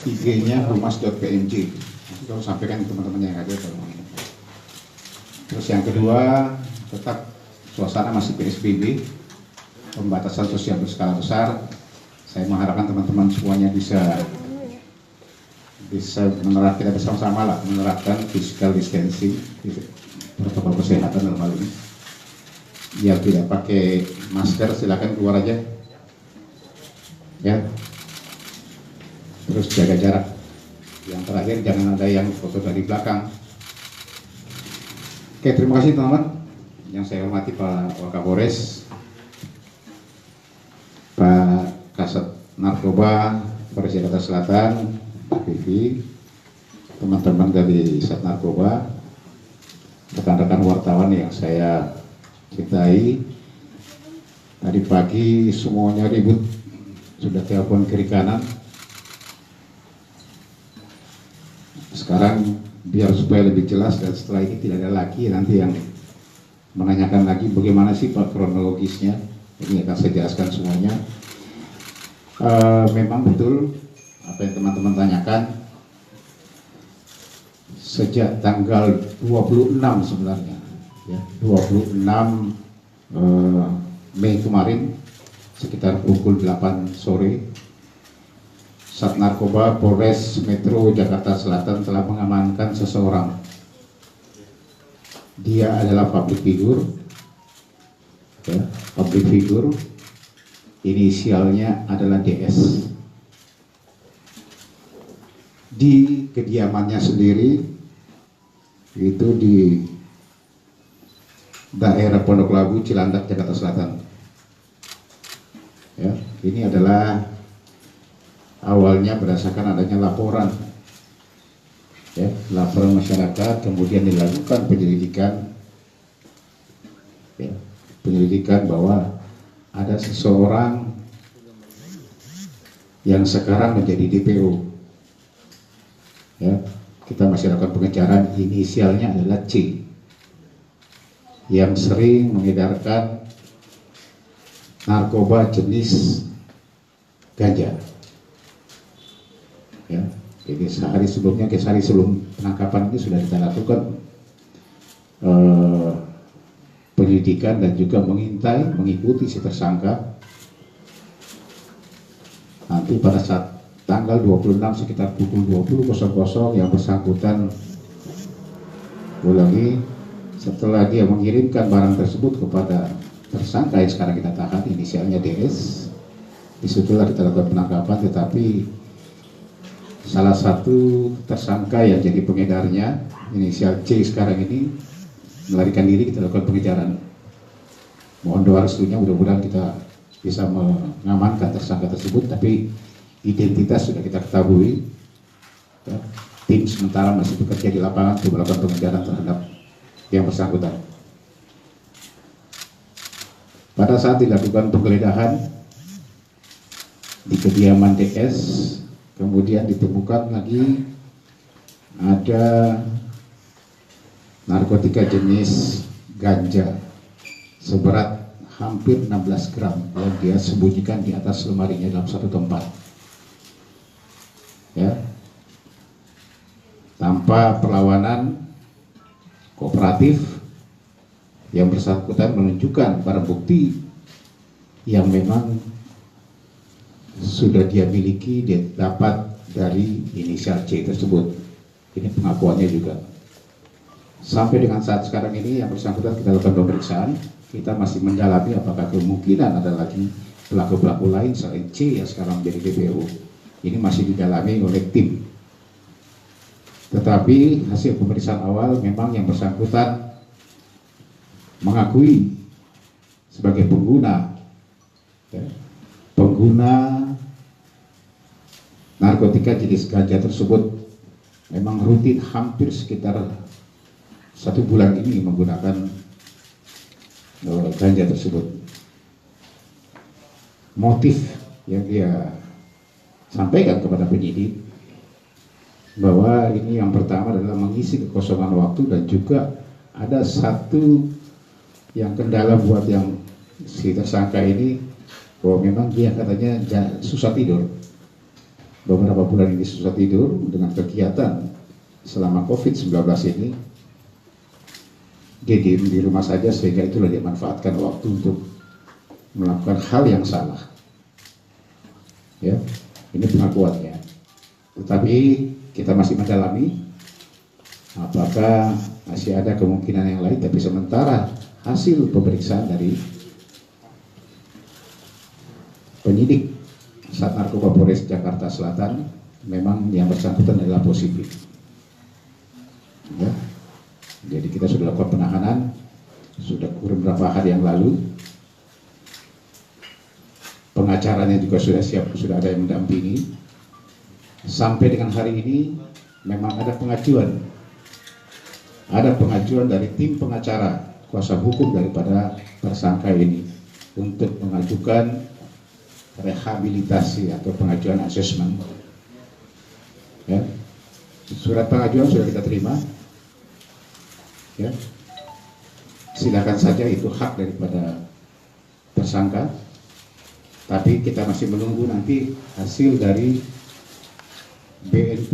IG-nya humas.pmj. Kalau sampaikan ke teman-teman yang ada kalau mau. Terus yang kedua, tetap suasana masih PSBB, pembatasan sosial berskala besar. Saya mengharapkan teman-teman semuanya bisa menerapkan, kita bersama-sama lah menerapkan physical distancing, protokol kesehatan dalam hal ini. Yang tidak pakai masker silakan keluar aja, ya. Terus jaga jarak. Yang terakhir, jangan ada yang foto dari belakang. Oke, terima kasih teman-teman. Yang saya hormati Pak Wakapolres, Pak Kasat Narkoba Polres Jakarta Selatan, Pak Vivi, teman-teman dari Sat Narkoba, rekan-rekan wartawan yang saya cintai. Tadi pagi semuanya ribut, sudah telepon kiri kanan. Sekarang biar supaya lebih jelas dan setelah ini tidak ada lagi nanti yang menanyakan lagi bagaimana sih Pak kronologisnya. Ini akan saya jelaskan semuanya. Memang betul apa yang teman-teman tanyakan, sejak tanggal 26 sebenarnya, ya, 26 Mei kemarin sekitar pukul 8 sore, Sat Narkoba Polres Metro Jakarta Selatan telah mengamankan seseorang. Dia adalah public figure, ya, public figure, inisialnya adalah DS. Di kediamannya sendiri, itu di daerah Pondok Labu, Cilandak, Jakarta Selatan. Ya, ini adalah awalnya berdasarkan adanya laporan, ya, laporan masyarakat, kemudian dilakukan penyelidikan, ya, penyelidikan bahwa ada seseorang yang sekarang menjadi DPO. Ya, kita masih lakukan pengejaran, inisialnya adalah C, yang sering mengedarkan narkoba jenis ganja. Ya, jadi sehari sebelumnya, sehari sebelum penangkapan itu sudah kita lakukan penyelidikan dan juga mengintai, mengikuti si tersangka. Nanti pada saat tanggal 26 sekitar pukul 20.00 yang bersangkutan ulangi, setelah dia mengirimkan barang tersebut kepada tersangka yang sekarang kita tahan, inisialnya DS, disitulah kita lakukan penangkapan. Tetapi salah satu tersangka yang jadi pengedarnya, inisial C sekarang ini, melarikan diri, kita lakukan pengejaran. Mohon doa restunya, mudah-mudahan kita bisa mengamankan tersangka tersebut, tapi identitas sudah kita ketahui. Ya, tim sementara masih bekerja di lapangan untuk melakukan pengejaran terhadap yang bersangkutan. Pada saat dilakukan penggeledahan di kediaman DS, kemudian ditemukan lagi ada narkotika jenis ganja seberat hampir 16 gram yang dia sembunyikan di atas lemarinya dalam satu tempat. Ya, tanpa perlawanan, kooperatif, yang bersangkutan menunjukkan barang bukti yang memang sudah dia miliki, dia dapat dari inisial C tersebut. Ini pengakuannya juga. Sampai dengan saat sekarang ini yang bersangkutan kita lakukan pemeriksaan, kita masih mendalami apakah kemungkinan ada lagi pelaku-pelaku lain selain C yang sekarang menjadi DPO. Ini masih didalami oleh tim. Tetapi hasil pemeriksaan awal memang yang bersangkutan mengakui sebagai pengguna, ya, pengguna narkotika jenis ganja tersebut. Memang rutin hampir sekitar 1 bulan ini menggunakan ganja tersebut. Motif yang dia sampaikan kepada penyidik bahwa ini yang pertama adalah mengisi kekosongan waktu, dan juga ada satu yang kendala buat yang si tersangka ini, bahwa memang dia katanya susah tidur. beberapa bulan ini susah tidur dengan kegiatan selama COVID-19 ini. Dia diem di rumah saja, sehingga itulah dia manfaatkan waktu untuk melakukan hal yang salah. Ya, ini pengakuannya. Tetapi kita masih mendalami apakah masih ada kemungkinan yang lain, tapi sementara hasil pemeriksaan dari penyidik Sat Narkoba Polres Jakarta Selatan memang yang bersangkutan adalah positif. Ya. Jadi kita sudah lakukan penahanan, sudah beberapa hari yang lalu. Pengacaranya juga sudah siap, sudah ada yang mendampingi. Sampai dengan hari ini memang ada pengajuan. Ada pengajuan dari tim pengacara kuasa hukum daripada tersangka ini untuk mengajukan rehabilitasi atau pengajuan asesmen. Ya. Surat pengajuan sudah kita terima. Ya. Silakan saja, itu hak daripada tersangka. Tapi kita masih menunggu nanti hasil dari BNP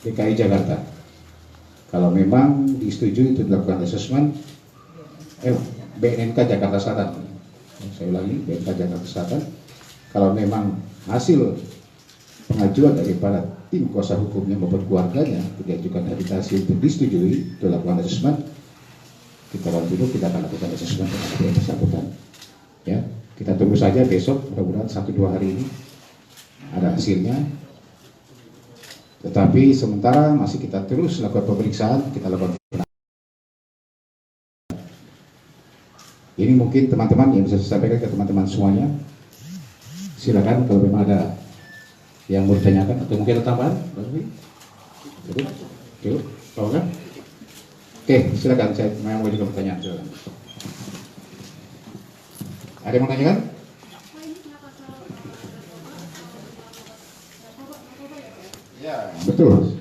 DKI Jakarta. Kalau memang disetujui untuk dilakukan asesmen, BNNK Jakarta Selatan. Saya ulangi, BNNK Jakarta Selatan. Kalau memang hasil pengajuan daripada tim kuasa hukumnya maupun keluarganya diajukan rehabilitasi untuk disetujui untuk lakukan asesmen, kita akan dulu, kita akan lakukan asesmen terhadap yang bersangkutan. Ya, kita tunggu saja besok, mudah-mudahan 1-2 hari ini ada hasilnya. Tetapi sementara masih kita terus lakukan pemeriksaan, kita lakukan penahanan. Ini mungkin teman-teman yang bisa saya sampaikan ke teman-teman semuanya. Silakan kalau memang ada yang mau ditanyakan atau mungkin ada tambahan. Cukup, kalau kan? Oke, silakan, saya mau juga pertanyaan. Silakan. Ada yang mau tanyakan? Ya, betul.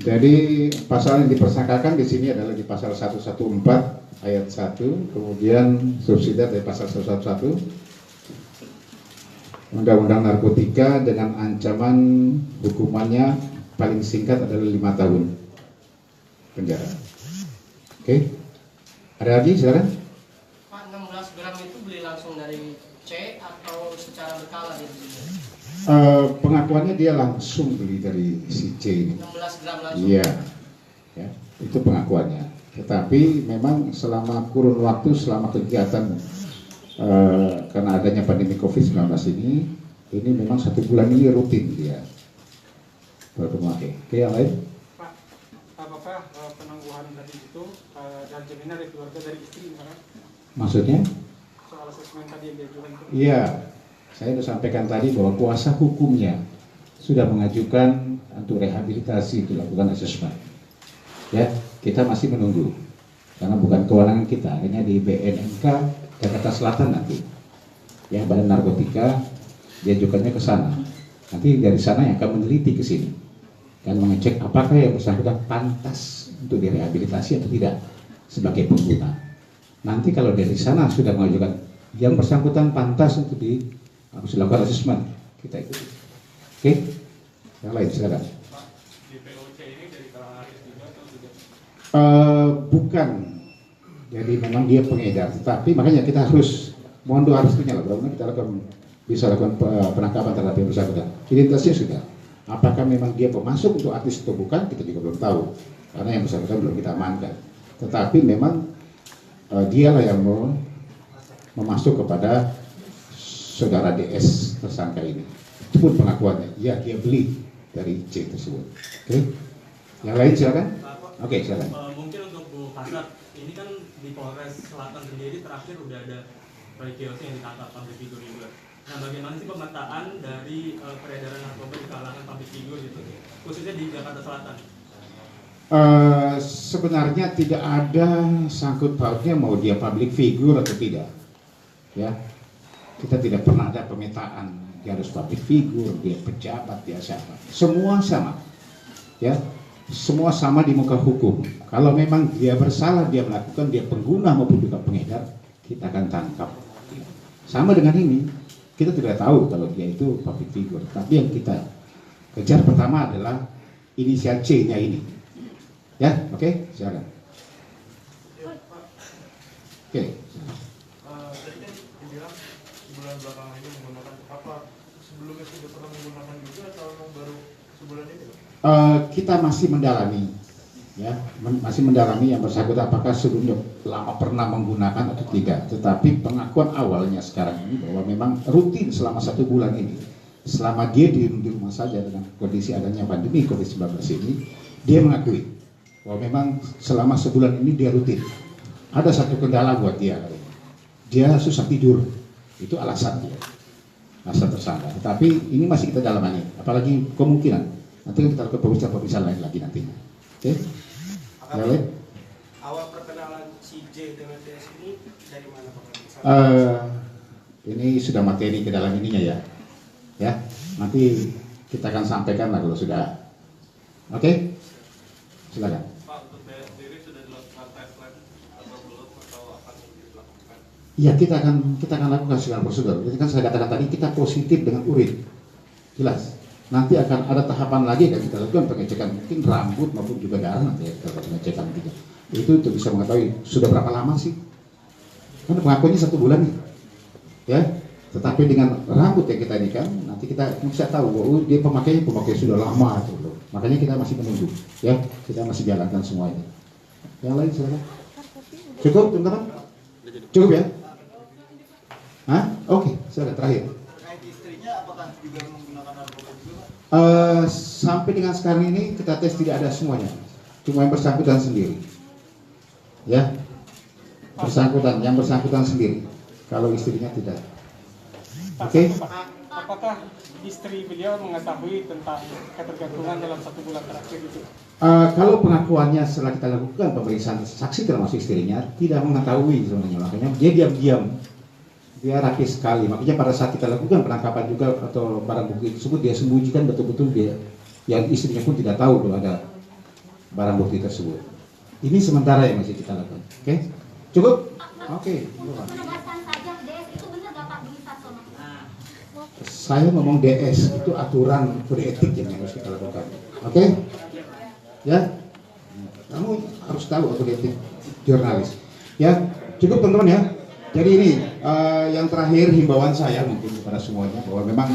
Jadi pasal yang dipersangkakan di sini adalah di pasal 114 ayat 1, kemudian subsidiar dari pasal 111 Undang-Undang Narkotika dengan ancaman hukumannya paling singkat adalah 5 tahun penjara. Oke, ada lagi silakan. Pak, 16 gram itu beli langsung dari C atau secara berkala dia beli? Pengakuannya dia langsung beli dari si C ini. 16 gram langsung? Iya, ya, itu pengakuannya. Tetapi memang selama kurun waktu, selama kegiatan karena adanya pandemi COVID-19 ini memang 1 bulan ini rutin dia berpemakai. Oke, yang lain? Pak, apakah penangguhan dari itu dan jaminan dari keluarga dari istri misalnya? Maksudnya? Soal asesmen tadi yang diajukan itu? Iya, saya sudah sampaikan tadi bahwa kuasa hukumnya sudah mengajukan untuk rehabilitasi itu lakukan asesmen. Ya, kita masih menunggu karena bukan kewenangan kita, akhirnya di BNNK Jakarta Selatan nanti, ya, Badan Narkotika diajukannya ke sana. Nanti dari sana yang akan meneliti ke sini dan mengecek apakah yang bersangkutan pantas untuk direhabilitasi atau tidak sebagai pengguna. Nanti kalau dari sana sudah mengajukan yang bersangkutan pantas untuk harus dilakukan asesmen, kita ikuti. Oke, yang lain silakan. Di POC ini dari kalangan artis juga atau tidak? Bukan. Jadi memang dia pengedar, tetapi makanya kita harus mohon doa restunya lah, mudah-mudahan kita bisa lakukan penangkapan terhadap yang bersangkutan. Identitasnya sudah. Apakah memang dia pemasok untuk artis atau bukan, kita juga belum tahu, karena yang bersangkutan belum kita amankan. Tetapi memang dialah yang memasuk kepada saudara DS tersangka ini. Itu pun pengakuannya, ya dia beli dari C tersebut. Oke, yang lain silakan. Oke, silakan. Mungkin untuk Bu Kasat, ini kan di Polres Selatan sendiri terakhir udah ada proyek kios yang ditangkap public figure juga. Nah, bagaimana sih pemetaan dari peredaran narkoba di kalangan public figure gitu, khususnya di Jakarta Selatan? Sebenarnya tidak ada sangkut pautnya mau dia public figure atau tidak. Ya, kita tidak pernah ada pemetaan dia harus public figure, dia pejabat, dia siapa. Semua sama. Ya, semua sama di muka hukum. Kalau memang dia bersalah, dia melakukan, dia pengguna maupun juga pengedar, kita akan tangkap. Sama dengan ini, Kita tidak tahu kalau dia itu public figure, tapi yang kita kejar pertama adalah inisial C-nya ini. Ya, oke, silakan. Oke. Tadi kan dibilang bulan belakangan ini menggunakan apa? Sebelumnya sudah pernah menggunakan juga atau memang baru sebulan ini? Kita masih mendalami, ya, masih mendalami yang bersangkutan apakah sebelumnya lama pernah menggunakan atau tidak. Tetapi pengakuan awalnya sekarang ini bahwa memang rutin selama 1 bulan ini, selama dia di rumah saja dengan kondisi adanya pandemi COVID-19 ini, dia mengakui bahwa memang selama sebulan ini dia rutin. Ada satu kendala buat dia, dia susah tidur, itu alasan dia, alasan tersangka. Tetapi ini masih kita dalami, apalagi kemungkinan nanti kita lakukan pemeriksaan lain lagi nantinya. Oke? Okay? Awal perkenalan si J dengan DS ini dari mana Pak? Ini sudah materi ke dalam ininya ya, ya. Nanti kita akan sampaikan lah kalau sudah. Oke? Okay? Silakan. Pak, untuk diri sudah dilakukan tes lab atau belum atau akan dilakukan? Ya, kita akan lakukan segala prosedur. Jadi kan saya katakan tadi kita positif dengan urin, jelas. Nanti akan ada tahapan lagi yang kita lakukan pengecekan mungkin rambut maupun juga darah nanti ya, kita pengecekan juga. Itu untuk bisa mengetahui sudah berapa lama sih? Kan pengakuannya 1 bulan nih, ya. Tetapi dengan rambut yang kita ini kan nanti kita bisa tahu bahwa dia pemakainya sudah lama itu loh. Makanya kita masih menunggu, ya. Kita masih jalankan semua ini. Yang lain silakan. Cukup teman-teman? Cukup ya? Hah? Oke, silakan terakhir. Terkait istrinya apakah juga menggunakan narkoba juga Pak? Sampai dengan sekarang ini kita tes tidak ada semuanya, cuma yang bersangkutan sendiri, ya, yang bersangkutan sendiri. Kalau istrinya tidak. Oke. Apakah istri beliau mengetahui tentang ketergantungan dalam 1 bulan terakhir itu? Kalau pengakuannya setelah kita lakukan pemeriksaan saksi termasuk istrinya tidak mengetahui sebenarnya, makanya dia diam-diam, dia rapi sekali. Makanya pada saat kita lakukan penangkapan juga atau barang bukti tersebut dia sembunyikan betul-betul dia, yang istrinya pun tidak tahu kalau ada barang bukti tersebut. Ini sementara yang masih kita lakukan. Oke, cukup? Oke. Penegasan saja DS itu benar nggak Pak bisa sono? Saya ngomong DS itu aturan kode etik yang harus kita lakukan. Oke? Ya, kamu harus tahu kode etik jurnalis. Ya, cukup teman-teman ya. Jadi ini yang terakhir himbauan saya mungkin kepada semuanya bahwa memang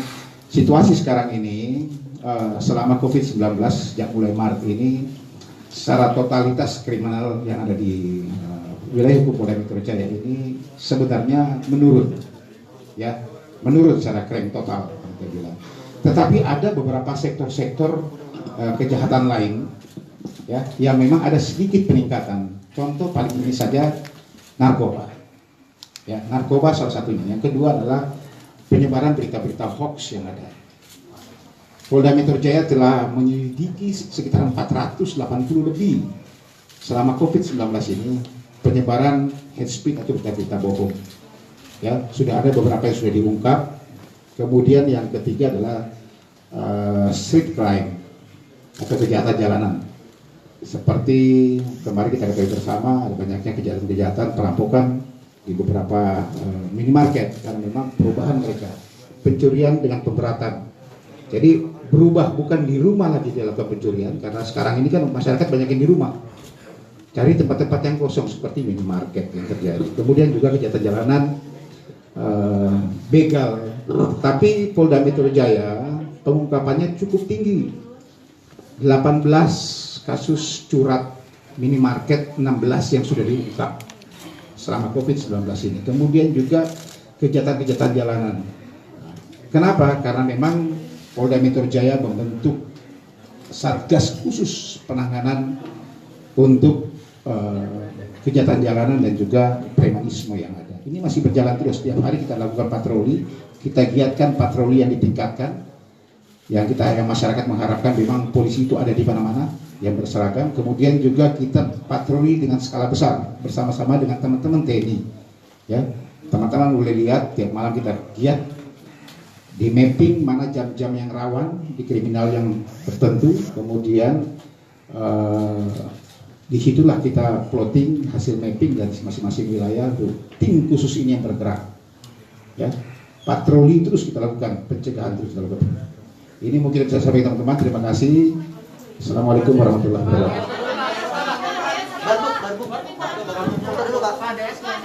situasi sekarang ini selama COVID-19 sejak mulai Maret ini secara totalitas kriminal yang ada di wilayah hukum Polda Metro Jaya ini sebenarnya menurun, ya, menurun secara krim total, kita bilang. Tetapi ada beberapa sektor-sektor kejahatan lain, ya, yang memang ada sedikit peningkatan. Contoh paling ini saja narkoba, ya, narkoba salah satunya. Yang kedua adalah penyebaran berita-berita hoax yang ada. Polda Metro Jaya telah menyelidiki sekitar 480 lebih selama COVID-19 ini penyebaran hate speech atau berita-berita bohong. Ya, sudah ada beberapa yang sudah diungkap. Kemudian yang ketiga adalah street crime atau kejahatan jalanan. Seperti kemarin kita ketahui bersama ada banyaknya kejahatan-kejahatan perampokan di beberapa minimarket karena memang perubahan mereka, pencurian dengan pemberatan. Jadi berubah bukan di rumah lagi dilakukan pencurian karena sekarang ini kan masyarakat banyak yang di rumah. Cari tempat-tempat yang kosong seperti minimarket yang terjadi. Kemudian juga kejahatan jalanan, begal. Tapi Polda Metro Jaya pengungkapannya cukup tinggi. 18 kasus curat minimarket, 16 yang sudah diungkap selama COVID-19 ini. Kemudian juga kejahatan-kejahatan jalanan. Kenapa? Karena memang Polda Metro Jaya membentuk Satgas khusus penanganan untuk kejahatan jalanan dan juga premanisme yang ada. Ini masih berjalan terus. Setiap hari kita lakukan patroli, kita giatkan patroli yang ditingkatkan. Yang masyarakat mengharapkan memang polisi itu ada di mana-mana yang berseragam. Kemudian juga kita patroli dengan skala besar bersama-sama dengan teman-teman TNI. Ya, teman-teman boleh lihat tiap malam kita giat di mapping mana jam-jam yang rawan di kriminal yang tertentu. Kemudian disitulah kita plotting hasil mapping dari masing-masing wilayah. Tim khusus ini yang bergerak, ya. patroli terus kita lakukan, pencegahan terus kita lakukan. Ini mungkin bisa sampai teman-teman. Terima kasih. Assalamualaikum warahmatullahi wabarakatuh.